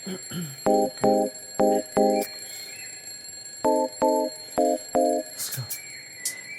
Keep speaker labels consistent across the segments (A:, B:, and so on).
A: 8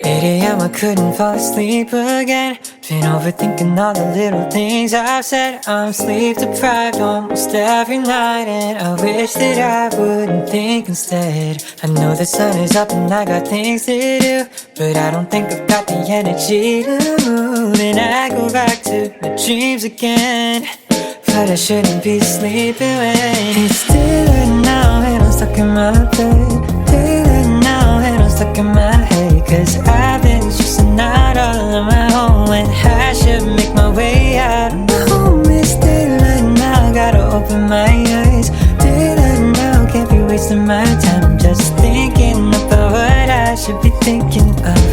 A: a.m. I couldn't fall asleep again. Been overthinking all the little things I've said. I'm sleep deprived almost every night, and I wish that I wouldn't think instead. I know the sun is up and I got things to do, but I don't think I've got the energy to move. And I go back to my dreams again, but I shouldn't be sleeping when it's daylight now and I'm stuck in my bed. Daylight now and I'm stuck in my head, 'cause I've been stressing out all on my own when I should make my way out on my own. It's daylight now, gotta open my eyes. Daylight now, can't be wasting my time. I'm just thinking about what I should be thinking of,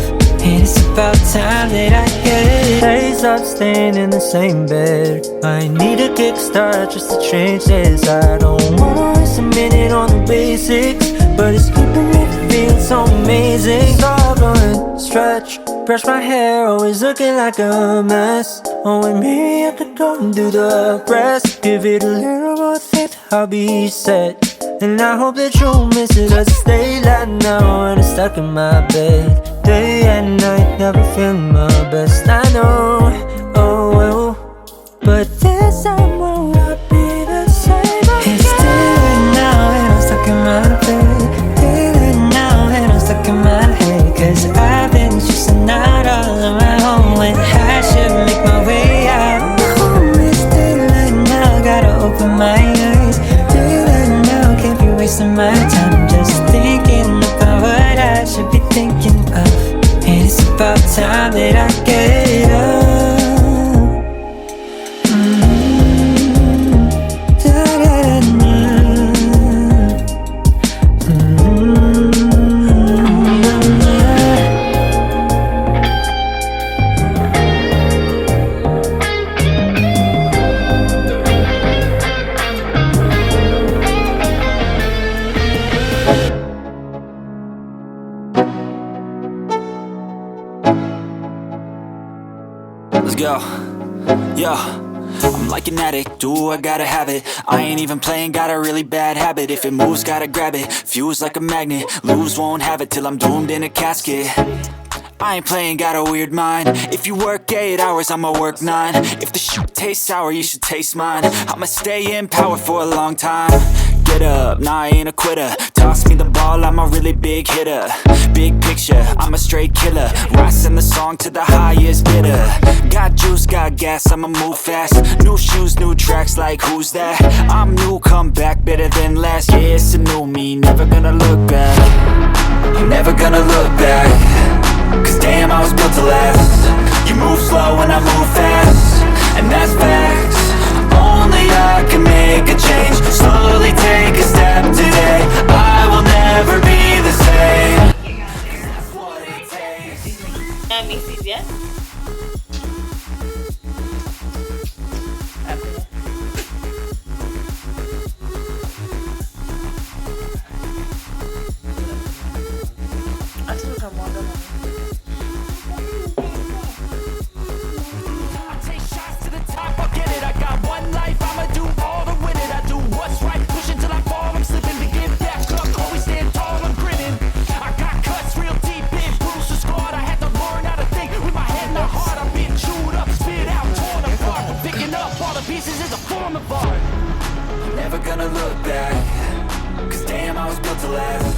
A: and it's about time that I get it.
B: Hey, stop staying in the same bed. I need a kickstart just to change this. I don't wanna waste a minute on the basics, but it's keeping me feeling so amazing. Stop going, stretch, brush my hair, always looking like a mess. Oh, and maybe I could go and do the rest. Give it a little more faith, I'll be set. And I hope that you'll miss it, 'cause it's daylight now and I'm stuck in my bed. Day and night, never feeling my best, I know, oh well, but this time will not be the same again.
A: It's daylight now and I'm stuck in my bed. Daylight now and I'm stuck in my head, 'cause I've been stressing out all on my own when I should make my way out. It's daylight now, gotta open my eyes. Daylight now, can't be wasting my time. Just thinking about what I should be thinking of, and it's about time that I get up.
C: Let's go, yo. I'm like an addict, do I gotta have it. I ain't even playing, got a really bad habit. If it moves, gotta grab it, fuse like a magnet. Lose, won't have it till I'm doomed in a casket. I ain't playing, got a weird mind. If you work 8 hours, I'ma work 9. If the shit tastes sour, you should taste mine. I'ma stay in power for a long time. Get up, nah, I ain't a quitter. Toss me the ball, I'm a really big hitter. Big picture, I'm a straight killer. Rising the song to the highest bidder. Got juice, got gas, I'ma move fast. New shoes, new tracks, like who's that? I'm new, come back, better than last. Yeah, it's a new me, never gonna look back. I'm never gonna look back, 'cause damn, I was built to last. You move slow and I move fast, and that's facts. Only I can make a change. Slowly take a step today. I will never be the same. That's what it takes.
D: Macy's, yeah?
C: Never gonna look back, 'cause damn, I was built to last.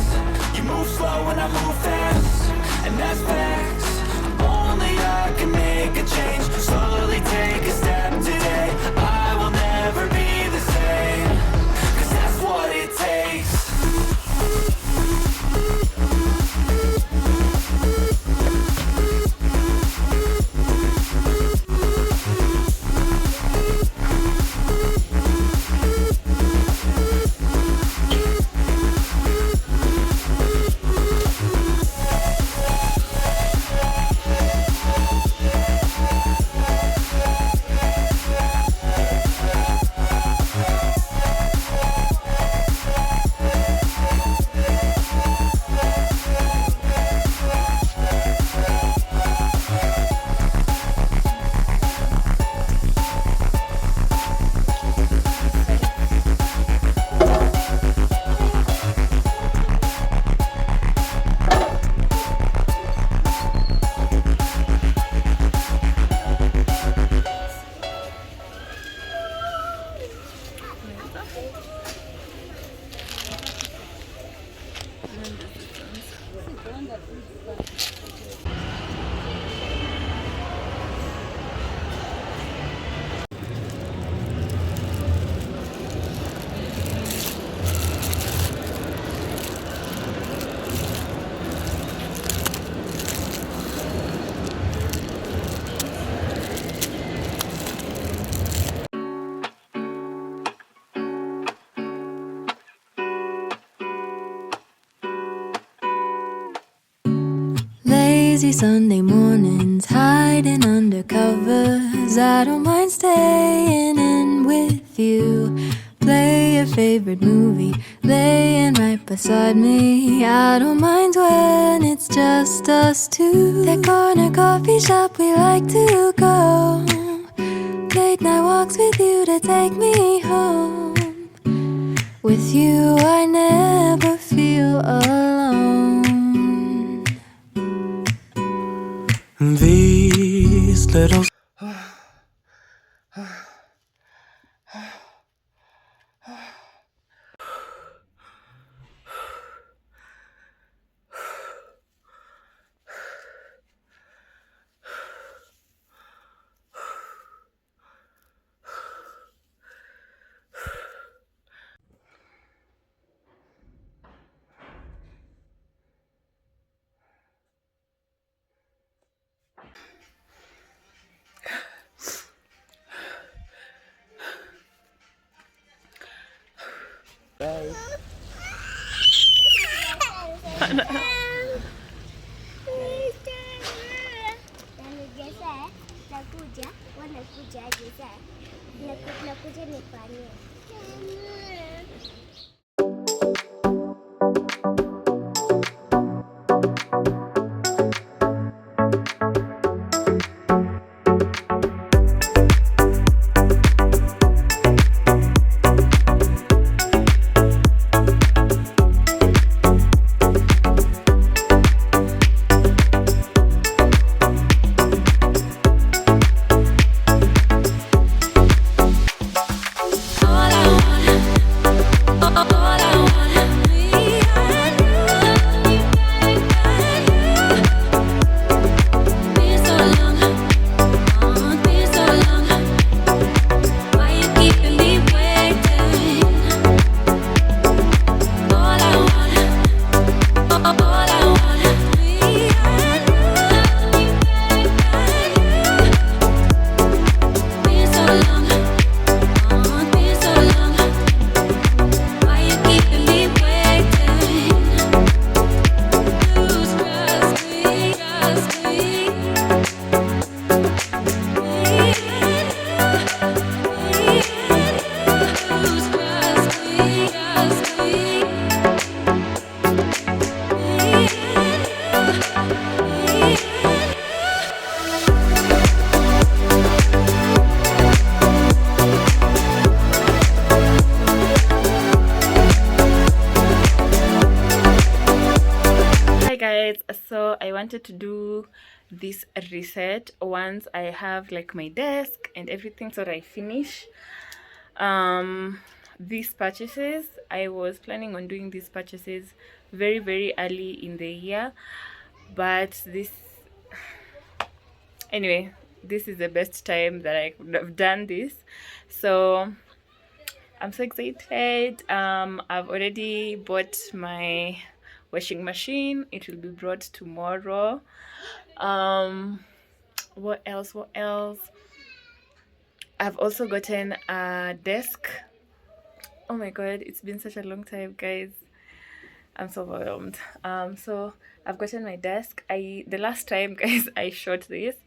C: You move slow and I move fast, and that's facts. Only I can make a change. Slowly take a step today. I will never be the same, 'cause that's what it takes.
A: Lazy Sunday mornings, hiding under covers. I don't mind staying in with you. Play your favorite movie, laying right beside me. I don't mind when it's just us two. That corner coffee shop we like to go. Late night walks with you to take me home. With you I never feel alone.
B: These little
D: So I wanted to do this reset once I have like my desk and everything, so that I finish these purchases. I was planning on doing these purchases very early in the year, but anyway, this is the best time that I could have done this. So I'm so excited. I've already bought my washing machine. It will be brought tomorrow. What else? I've also gotten a desk. Oh my god, it's been such a long time, guys. I'm so overwhelmed. So I've gotten my desk. The last time, guys, I shot this,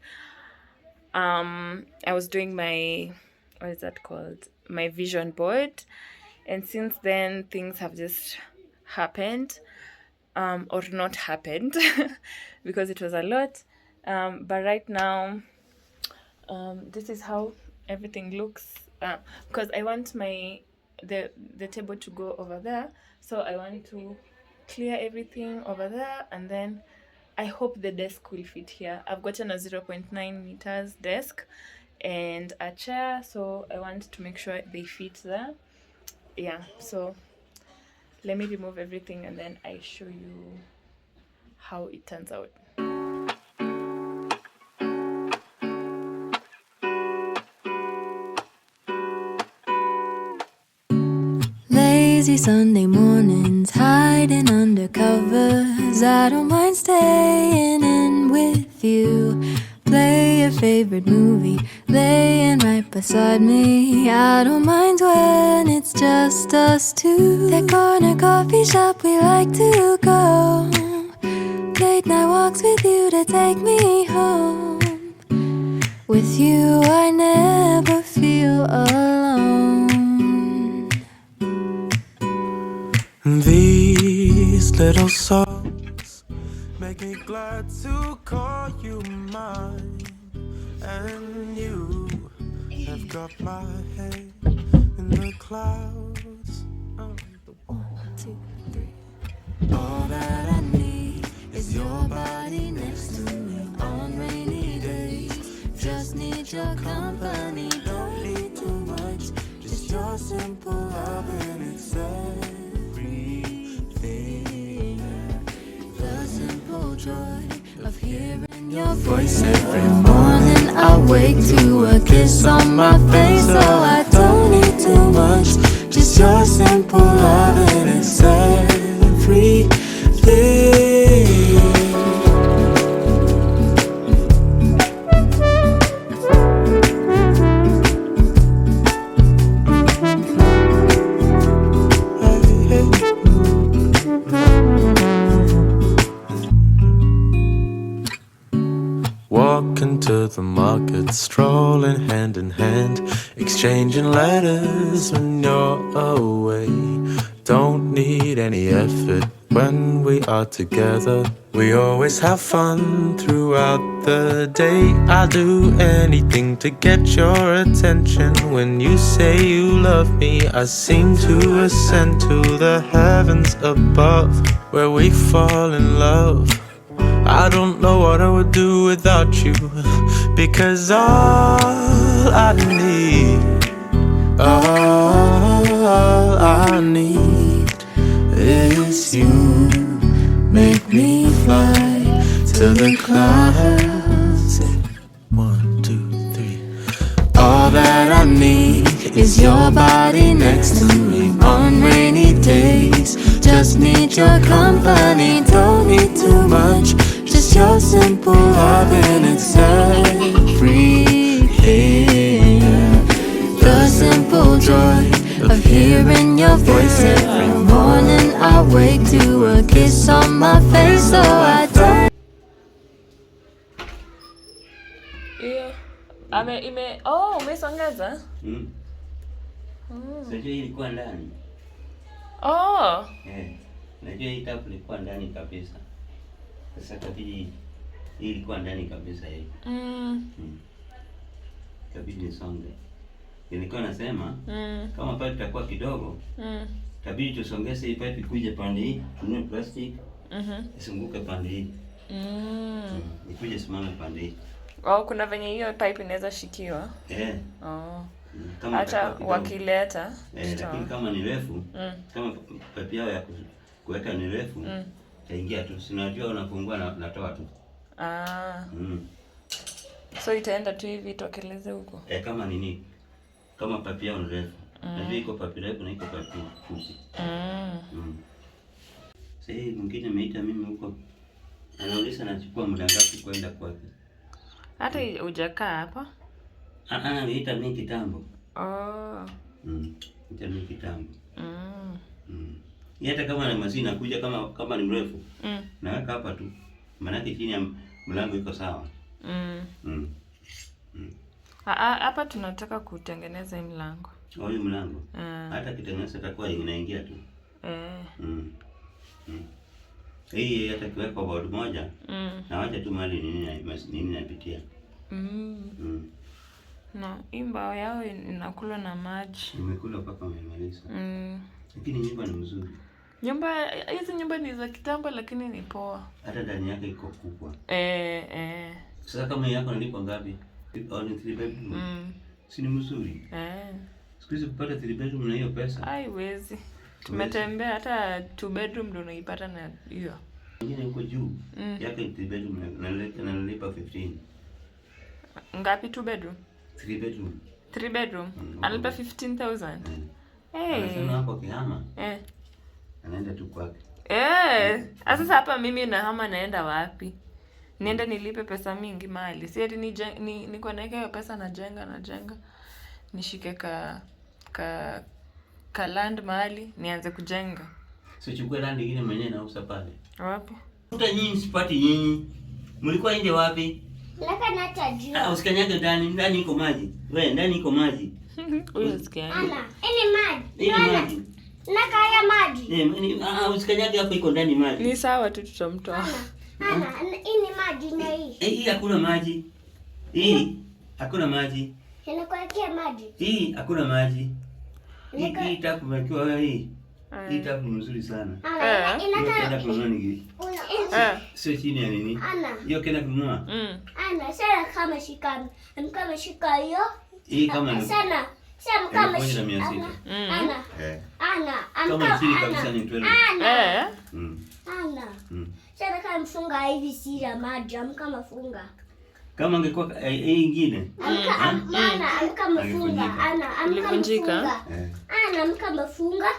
D: I was doing my, what is that called, my vision board, and since then things have just happened, or not happened, because it was a lot. But right now, this is how everything looks, because I want the table to go over there, so I want to clear everything over there, and then I hope the desk will fit here. I've gotten a 0.9 meters desk and a chair, so I want to make sure they fit there. Yeah, so Let me remove everything and then I show you how it turns out.
A: Lazy Sunday mornings, hiding under covers. I don't mind staying in with you. Play your favorite movie, laying right beside me. I don't mind when it's just us two. That corner coffee shop we like to go. Late night walks with you to take me home. With you I never feel alone.
B: These little songs make me glad to call you mine. And you have got my head in the clouds. Oh, 1, 2, 3. All that I need is your body next to me on rainy days. Just need your company, don't need too much. Just your simple love and it's everything. The simple joy of hearing your voice every morning. I wake to a kiss on my face, so I don't need too much. Just your simple love and it's everything. Walking to the market, strolling hand in hand, exchanging letters when you're away. Don't need any effort when we are together. We always have fun throughout the day. I'll do anything to get your attention. When you say you love me, I seem to ascend to the heavens above, where we fall in love. I don't know what I would do without you, because all I need is you. Make me fly to the clouds. 1, 2, 3. All that I need is your body next to me on rainy days. Just need your company, don't need too much. Just your simple love and it's everything. The simple joy of hearing your voice every morning. I wake to a kiss on my face, so I don't.
D: Yeah. Umesongeza?
E: Sijui ilikuwa ndani.
D: Oh.
E: Najua hii tapu ilikuwa ndani kabisa. Sasa kabidi hii ilikuwa ndani kabisa hii. Kabidi nisonge. Nilikuwa nasema kama pipe itakuwa kidogo, kabidi tusongeze hii pipe ikuje pande hii, tununue plastic. Isunguke pande hii. Ikuje simame pande hii.
D: Oh, kuna venye hiyo pipe inaweza shikiwa. Oh.
E: Kama
D: hata wakileta.
E: Lakini kama ni refu, kama pipe yao ya kuweka ni refu, itaingia tu. Sinajua unafungua na natoa tu.
D: So itaenda tu hivi tokeleze huko.
E: Kama nini? Kama pipe yao ni refu. Najua iko pipe refu na iko pipe fupi. Sasa mwingine ameita mimi huko. Anauliza nachukua muda ngapi kwenda kwake.
D: Hata hujakaa hapa?
E: Ameita mimi kitambo. Ita mimi kitambo. Hata kama na mashine inakuja kama ni mrefu. Naweka hapa tu. Maana chini ya mlango iko sawa.
D: Hapa tunataka kutengeneza hii mlango.
E: Hii mlango. Hata kitengeneza itakuwa inaingia tu. Hii hata kiweka board moja. Na wacha tu mali nini napitia.
D: Na hii mbao yao inakula na maji.
E: Nimekula mpaka nimemaliza. Lakini nyumba ni mzuri.
D: Hizi nyumba ni za kitambo lakini ni poa.
E: Hata ndani yake iko kubwa. Sasa kama yako nalipa ngapi? Ni 3 bedroom. Si ni mzuri? Siku hizi kupata 3 bedroom na hiyo pesa.
D: Haiwezi. Tumetembea hata 2 bedroom ndio unaipata na hiyo.
E: Nyingine huko juu. Yake 3 bedroom nalipa 15.
D: Ngapi 2 bedroom?
E: 3 bedroom.
D: 3 bedroom. Analipa 15,000.
E: Anasema hapo kihama. Anaenda tu kwake.
D: Sasa hapa mimi nahama naenda wapi? Nienda nilipe pesa mingi mahali. Si ati niko naeka hiyo pesa najenga. Nishike ka land mahali nianze kujenga.
E: So chukua land nyingine mwenyewe na usa pale.
D: Wapi?
E: Kuta nyinyi sipati nyinyi. Mlikuwa nje wapi?
F: Laka natajua.
E: Usikanyage ndani iko maji. Wewe ndani iko maji.
D: Huyo usikiaje?
F: Ana, ini maji.
E: Hii maji.
F: Naka haya maji.
E: Usikanyage hapo iko ndani maji.
D: Ni sawa tu tutamtoa.
F: Ana, ini maji na hii.
E: Hii hakuna maji. Hii hakuna maji.
F: Ninakuwekea maji.
E: Hii hakuna maji. Hii tapu mkiwa wewe hii. Hii tapu ni nzuri sana.
F: Ana,
E: Kenda kununua nini? Sio chini ya nini?
F: Ana.
E: Hiyo kenda kununua?
F: Ana, sana kama shika hiyo.
E: Hii kama
F: sana. Sema kama
E: shika.
F: Ana. Ana.
E: Kama chini kabisa ni 12.
F: Ana. Ana. Sana kama mfunga hivi si ya maji, kama funga.
E: Kama angekuwa hii nyingine.
F: Kama funga. Ana.
D: Ilivunjika.
F: Ana kama funga.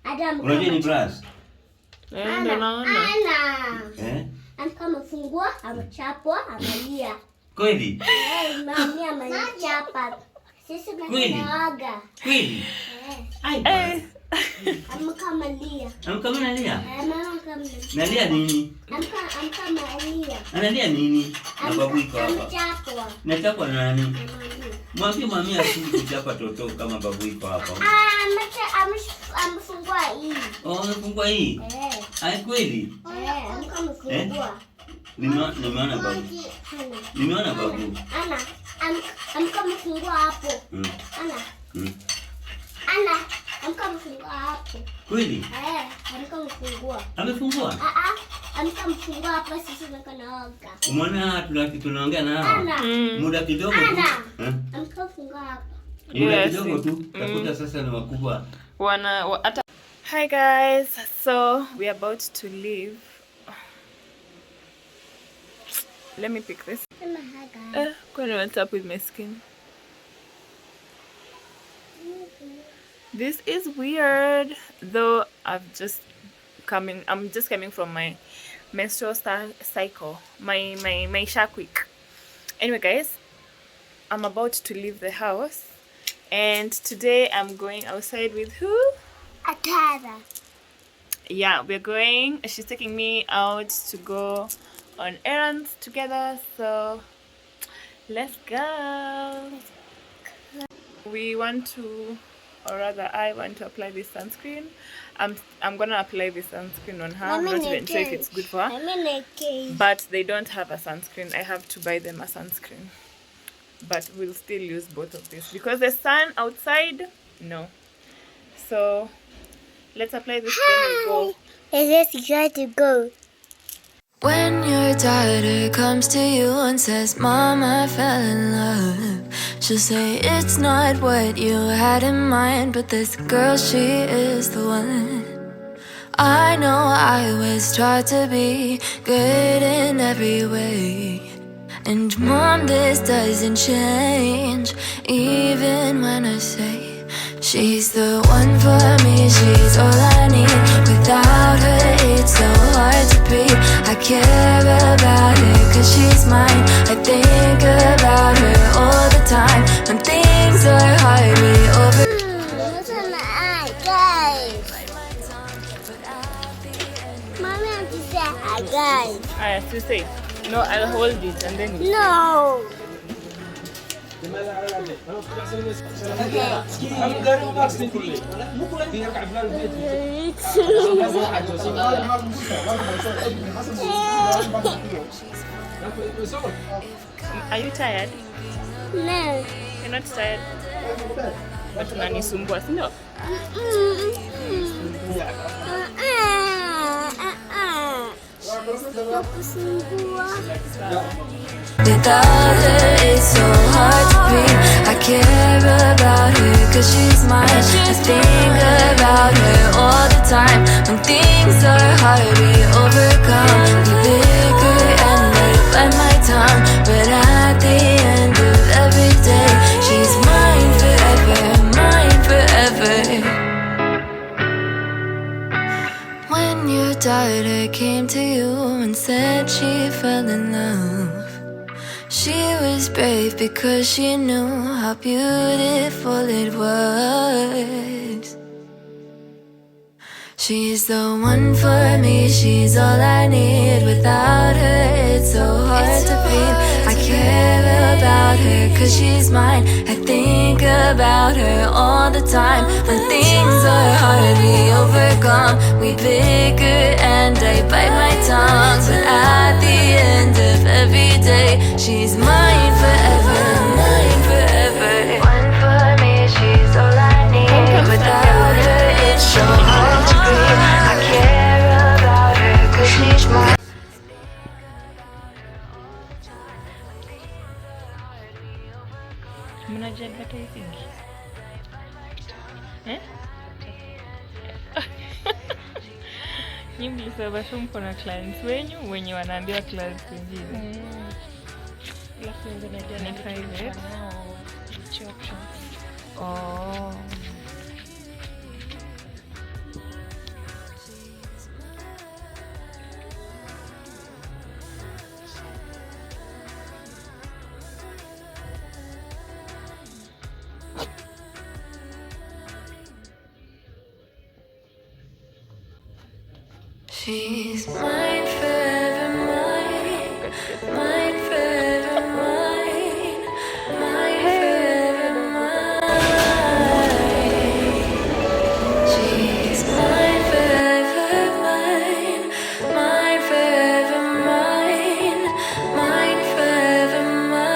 F: Adam.
E: Unajua ni brass?
D: Ndio naona.
F: Ana. Kama fungua, amechapwa, analia.
E: Kweli?
F: Mami amechapa. Sisi tunaaga.
E: Kweli?
F: Amkamalia.
E: Amkamalia?
F: Mama kama.
E: Nalia nini?
F: Amkamalia.
E: Analia nini? Na babu iko hapa.
F: Amechapwa.
E: Nachapwa na nani? Mwambie mami asije kuchapa toto kama babu iko hapa.
F: Amefungua hii.
E: Amefungua hii? Hai kweli?
F: Amefungua.
E: Nimeona babu. Nimeona babu.
F: Ana. Amefungua hapo. Ana. Ana. Amefungua hapo.
E: Kweli?
F: Amefungua.
E: Amefungua?
F: Amefungua hapa sisi tunakaoga.
E: Umeona tunaongea na hao? Muda kidogo tu.
F: Amefungua hapa.
E: Muda kidogo tu. Takuta sasa ni wakubwa.
D: Hi guys, so we're about to leave. Let me pick this. What's up with my skin? This is weird, though. I'm just coming from my menstrual cycle, my shark week. Anyway, guys, I'm about to leave the house, and today I'm going outside with who?
F: Atara.
D: Yeah, we're going. She's taking me out to go on errands together. So let's go. We want to, or rather I want to apply this sunscreen. I'm gonna apply this sunscreen on her. I'm not even sure if it's good for her. But they don't have a sunscreen. I have to buy them a sunscreen. But we'll still use both of these because the sun outside, no. So let's apply this when we go.
F: Let's try to go.
G: When your daughter comes to you and says, Mom, I fell in love, she'll say it's not what you had in mind, but this girl, she is the one. I know I was taught to be good in every way, and Mom, this doesn't change, even when I say she's the one for me, she's all I need. Without her, it's so hard to breathe. I care about her cause she's mine. I think about her all the time. When things are hard, we over.
F: Mommy, I'm to say hi, guys.
D: I have to say, no, I'll hold it and then you.
F: No.
D: Are you tired?
F: No.
D: You're not tired? But unanisumbua, si ndio?
G: Without her, it's so hard to breathe. I care about her cause she's mine. I think about her all the time. When things are hard we overcome. We bicker and I bite my tongue, but at the end of every day, she's mine forever, mine forever. When your daughter came to you and said she fell in love, she was brave because she knew how beautiful it was. She's the one for me, she's all I need. Without her, it's so hard to breathe. I care about her cause she's mine. I think about her all the time. When things are hard, we overcome. We bicker and I bite my tongue, but at the end of every day, she's mine forever, mine forever. One for me, she's all I need. Without her, it's so hard to breathe. I care about her cause she's mine.
D: Mnaji advertising? Eh? Nyi mlisema tu mko na clients wenyu wenye wanaambia clients wengine. Ni private. Oh.
G: She's mine forever, mine, mine forever, mine, mine forever, mine. She's mine forever, mine, mine forever, mine, mine forever, mine.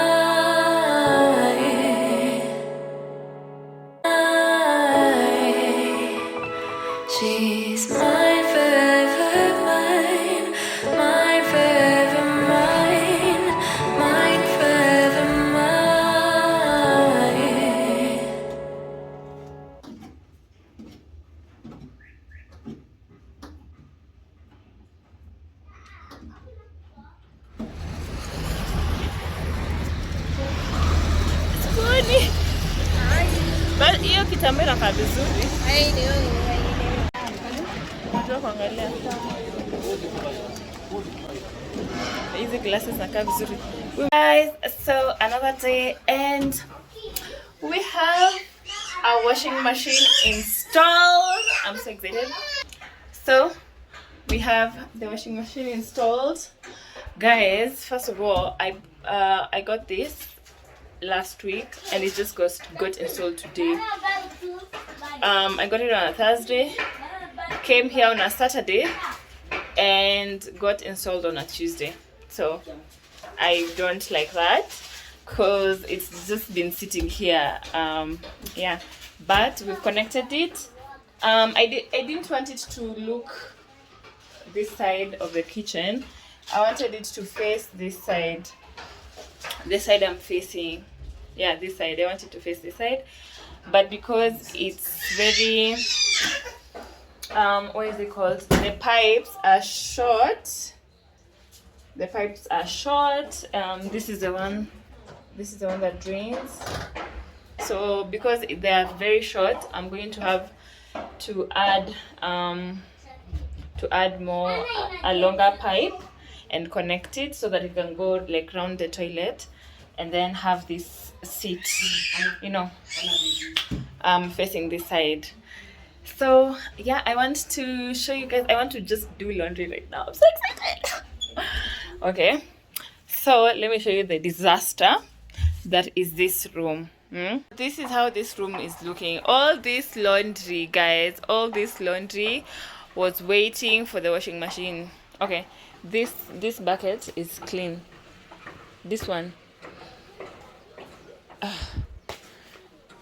G: She's mine forever, mine, mine forever, mine, mine forever, mine.
D: Skuni. But hiyo kitambaa inakaa vizuri. Unajua kuangalia. Hizi glasses zinakaa vizuri. Guys, so another day and we have our washing machine installed. I'm so excited. So we have the washing machine installed. Guys, first of all, I got this last week and it just got installed today. I got it on a Thursday, came here on a Saturday and got installed on a Tuesday. So I don't like that because it's just been sitting here. Yeah, but we've connected it. I didn't want it to look this side of the kitchen. I wanted it to face this side. This side I'm facing. Yeah, this side. I want it to face this side. But because it's very what is it called? The pipes are short. The pipes are short. This is the one that drains. So because they are very short, I'm going to have to add more a longer pipe and connect it so that it can go like round the toilet and then have this seat, you know, facing this side. So yeah, I want to show you guys. I want to just do laundry right now. I'm so excited. Okay, so let me show you the disaster that is this room. This is how this room is looking. All this laundry, guys, all this laundry was waiting for the washing machine. Okay, this bucket is clean. This one,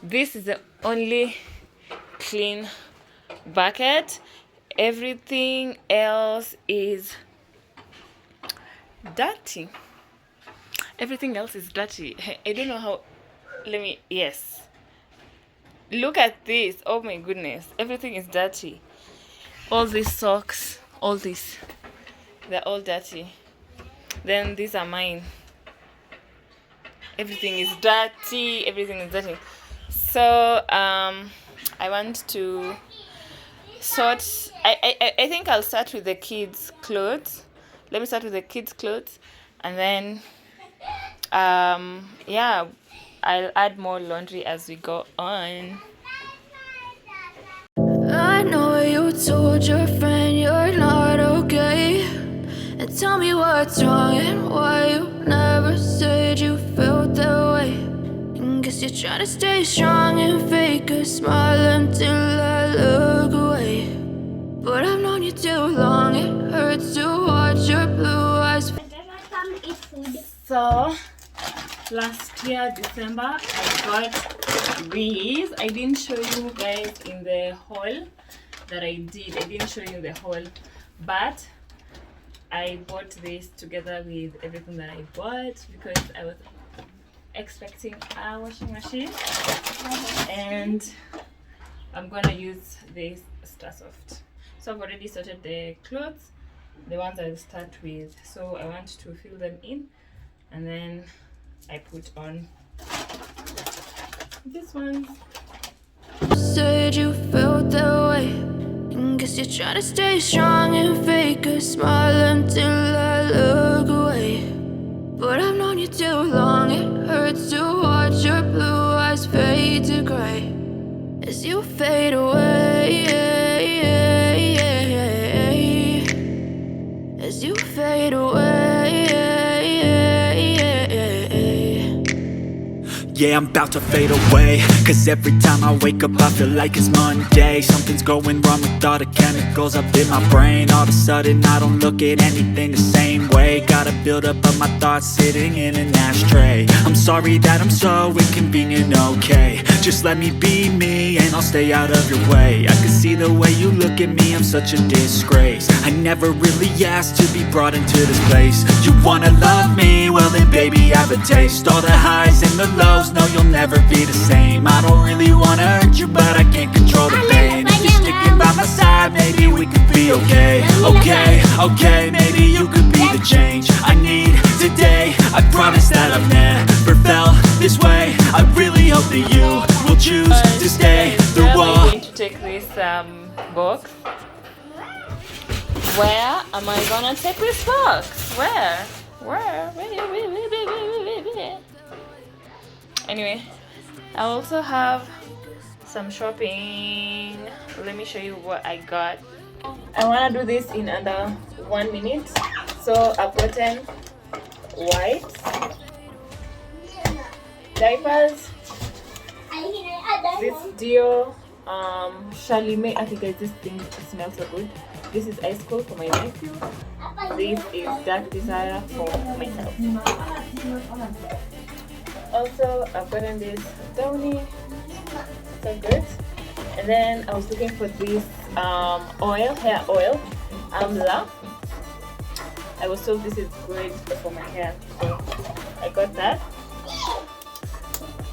D: this is the only clean bucket. Everything else is dirty. Everything else is dirty. I don't know how. Yes, Look at this. Oh my goodness. Everything is dirty. All these socks, all this. They're all dirty. Then these are mine. Everything is dirty. Everything is dirty. So I want to sort. I think I'll start with the kids' clothes. Let me start with the kids' clothes, and then yeah, I'll add more laundry as we go on.
G: I know you told your friend you're not okay, and tell me what's wrong and why you never said you felt that way. And guess you're trying to stay strong and fake a smile until I look away. But I've known you too long, it hurts to watch your blue eyes.
D: So last year December I got these. I didn't show you guys in the haul that I did. I didn't show you the haul, but I bought this together with everything that I bought because I was expecting a washing machine, and I'm gonna use this Starsoft. So I've already sorted the clothes, the ones I'll start with. So I want to fill them in, and then I put on this one.
G: Said you felt that way, and guess you're trying to stay strong and fake a smile until I look away. But I've known you too long, it hurts to watch your blue eyes fade to gray as you fade away, as you fade away.
C: Yeah, I'm about to fade away, cause every time I wake up I feel like it's Monday. Something's going wrong with all the chemicals up in my brain. All of a sudden I don't look at anything the same way. Gotta build up of my thoughts sitting in an ashtray. I'm sorry that I'm so inconvenient, okay. Just let me be me and I'll stay out of your way. I can see the way you look at me, I'm such a disgrace. I never really asked to be brought into this place. You wanna love me? Well then baby I have a taste. All the highs and the lows, no you'll never be the same. I don't really wanna hurt you but I can't control the pain. If you're sticking by my side, maybe we could be okay. Okay, maybe you could be the change I need today. I promise that I've never felt this way. I really hope that you will choose to stay through
D: Now
C: all.
D: I'm going to take this box. Where am I gonna take this box? Where? Anyway, I also have some shopping. Let me show you what I got. I want to do this in under 1 minute. So I've gotten wipes, diapers, this Dio Charlemagne. I think this thing smells so good. This is ice cold for my nephew. This is dark desire for myself. Also, I've gotten this Downy, so good. And then I was looking for this oil, hair oil, Amla. I was told this is good for my hair, so I got that.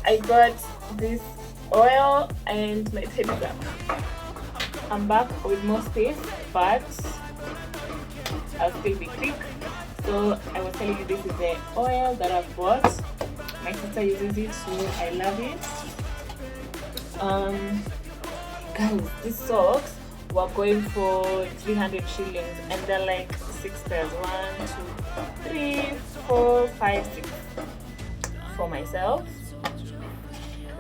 D: I got this oil and my telegram. I'm back with more space, but I'll still be quick. So I was telling you this is the oil that I've bought. My sister uses it, so I love it. Guys, these socks were going for 300 shillings and they're like 6 pairs. 1, 2, 3, 4, 5, 6 for myself.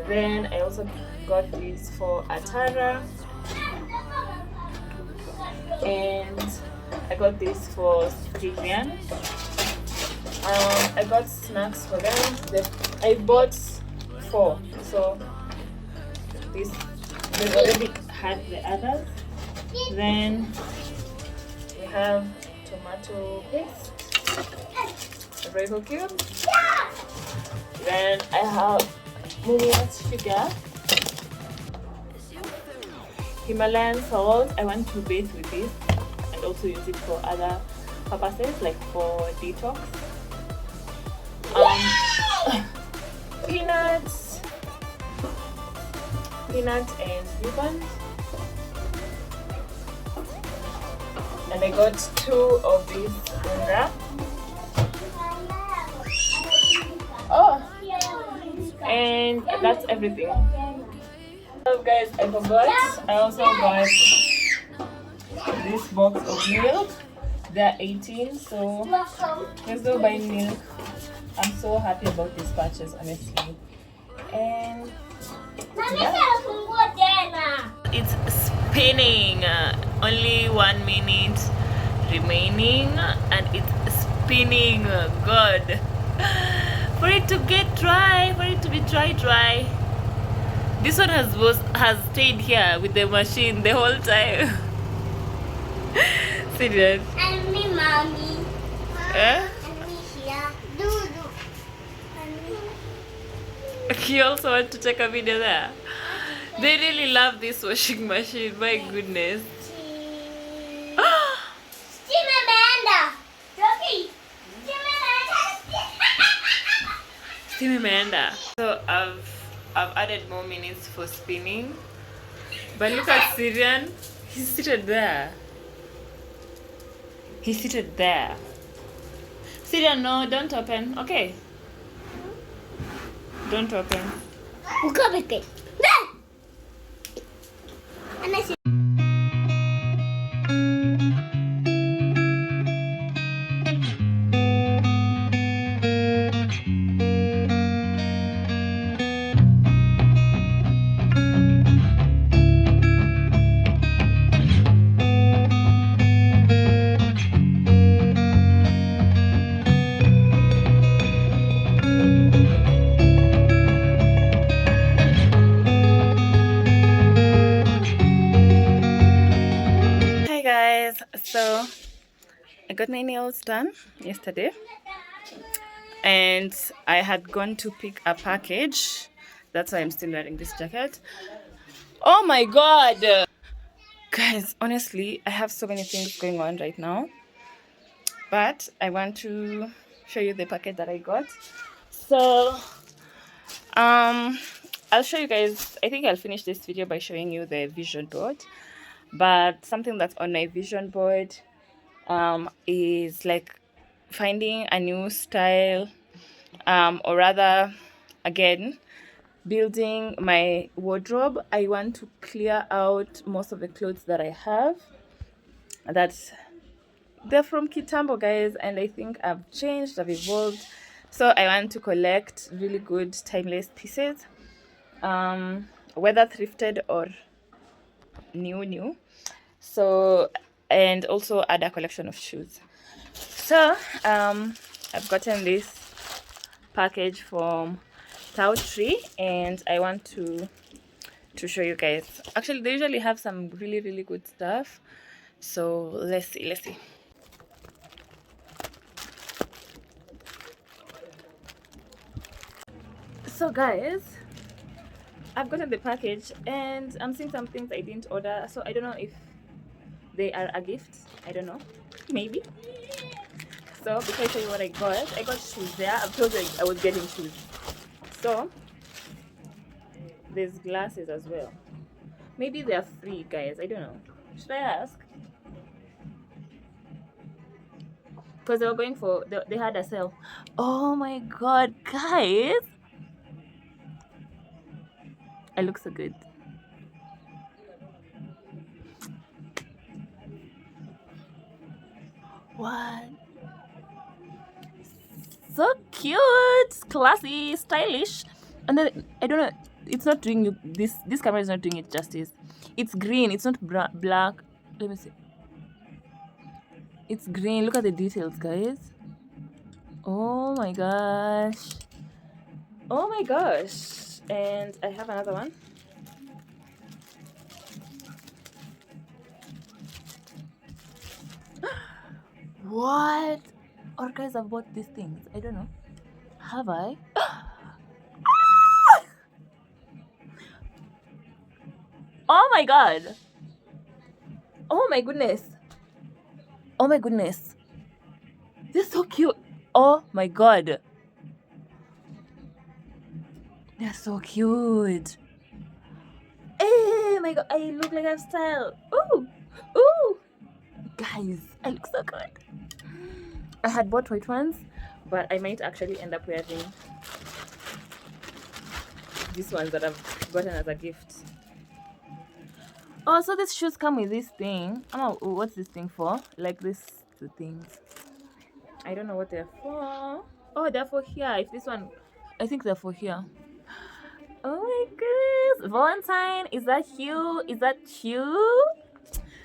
D: Then I also got this for Atara, and I got this for Vivian. I got snacks for them. I bought 4, so this they already had the others. Then we have tomato paste, Royco cube. Then I have Mumiat sugar, Himalayan salt. I want to bathe with this and also use it for other purposes, like for detox. Peanuts. peanut and ribbon. And I got 2 of these wrap. Oh, and that's everything. So guys, I forgot. I also got this box of milk. They're 18, so let's go buy milk. I'm so happy about this purchase, honestly. And yeah. It's spinning. Only 1 minute remaining, and it's spinning. God, for it to get dry, for it to be dry. This one has stayed here with the machine the whole time. Serious.
F: And me, mommy.
D: Eh?
F: And me here. Dudu. And me.
D: You also want to take a video there? They really love this washing machine. My goodness.
F: Steam Amanda. Rocky. Steam Amanda.
D: Steam Amanda. So I've added more minutes for spinning. But look at Syrian. He's seated there. He's seated there. Syrian, no, don't open. Okay. Don't open.
F: Buka bikin. Anak
D: Hi guys. So I got my nails done yesterday. And I had gone to pick a package. That's why I'm still wearing this jacket. Oh my god! Guys, honestly, I have so many things going on right now. But I want to show you the package that I got. So, I'll show you guys. I think I'll finish this video by showing you the vision board. But something that's on my vision board is like finding a new style, or rather, again, building my wardrobe. I want to clear out most of the clothes that I have. They're from Kitambo, guys, and I think I've changed, I've evolved. So I want to collect really good timeless pieces, whether thrifted or new. So, and also add a collection of shoes. So I've gotten this package from Tao Tree, and I want to show you guys. Actually, they usually have some really good stuff. So let's see. So guys, I've gotten the package and I'm seeing some things I didn't order. So I don't know if they are a gift. I don't know. Maybe. So before I tell you what I got shoes there. I've told you I was getting shoes. So there's glasses as well. Maybe they're free, guys. I don't know. Should I ask? Because they were going for, they had a sale. Oh my god, guys! I look so good. What? So cute, classy, stylish. And then I don't know. It's not doing you this camera is not doing it justice. It's green. It's not black. Let me see. It's green. Look at the details, guys. Oh my gosh. Oh my gosh. And I have another one. What? Or guys, I've bought these things. I don't know. Have I? Oh my god. Oh my goodness. Oh my goodness. They're so cute. Oh my god. They're so cute. Oh my god, I look like I have style. Ooh, ooh, guys, I look so good. I had bought white ones, but I might actually end up wearing these ones that I've gotten as a gift. Oh, so these shoes come with this thing. Oh, what's this thing for? Like these two things. I don't know what they're for. Oh, they're for here. If this one, I think they're for here. Oh my goodness, Valentine, is that you? Is that you?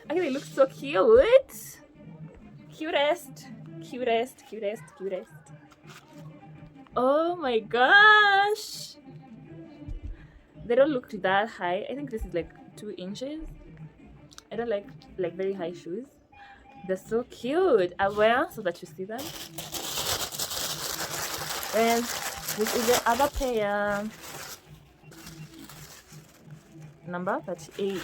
D: Actually, it looks so cute. Cutest, cutest, cutest, cutest. Oh my gosh. They don't look that high. I think this is like 2 inches. I don't like very high shoes. They're so cute. I'll wear so that you see them. And this is the other pair. Number 38.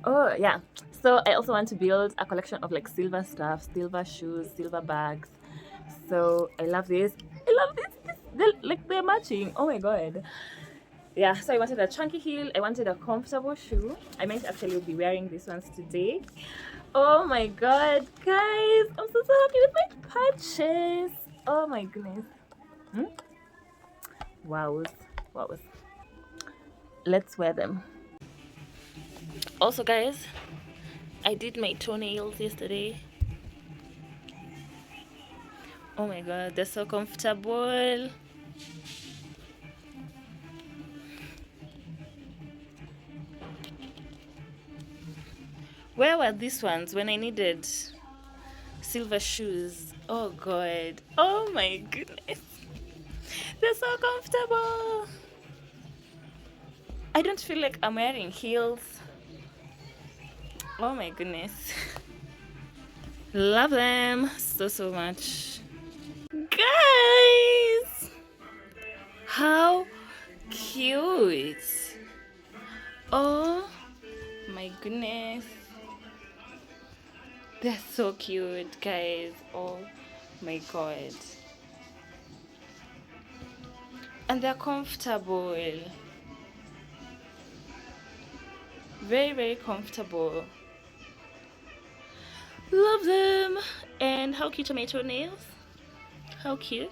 D: Oh yeah. So I also want to build a collection of like silver stuff, silver shoes, silver bags. So I love this. I love this. They're matching. Oh my god. Yeah, so I wanted a chunky heel. I wanted a comfortable shoe. I might actually be wearing these ones today. Oh my god, guys, I'm so happy with my purchase. Oh my goodness. Wow. Let's wear them. Also, guys, I did my toenails yesterday. Oh my god, they're so comfortable. Where were these ones when I needed silver shoes? Oh god. Oh my goodness. They're so comfortable. I don't feel like I'm wearing heels. Oh my goodness. Love them so much. Guys! How cute. Oh my goodness. They're so cute, guys. Oh my god. And they're comfortable. Very comfortable. Love them. And how cute are my toenails? How cute.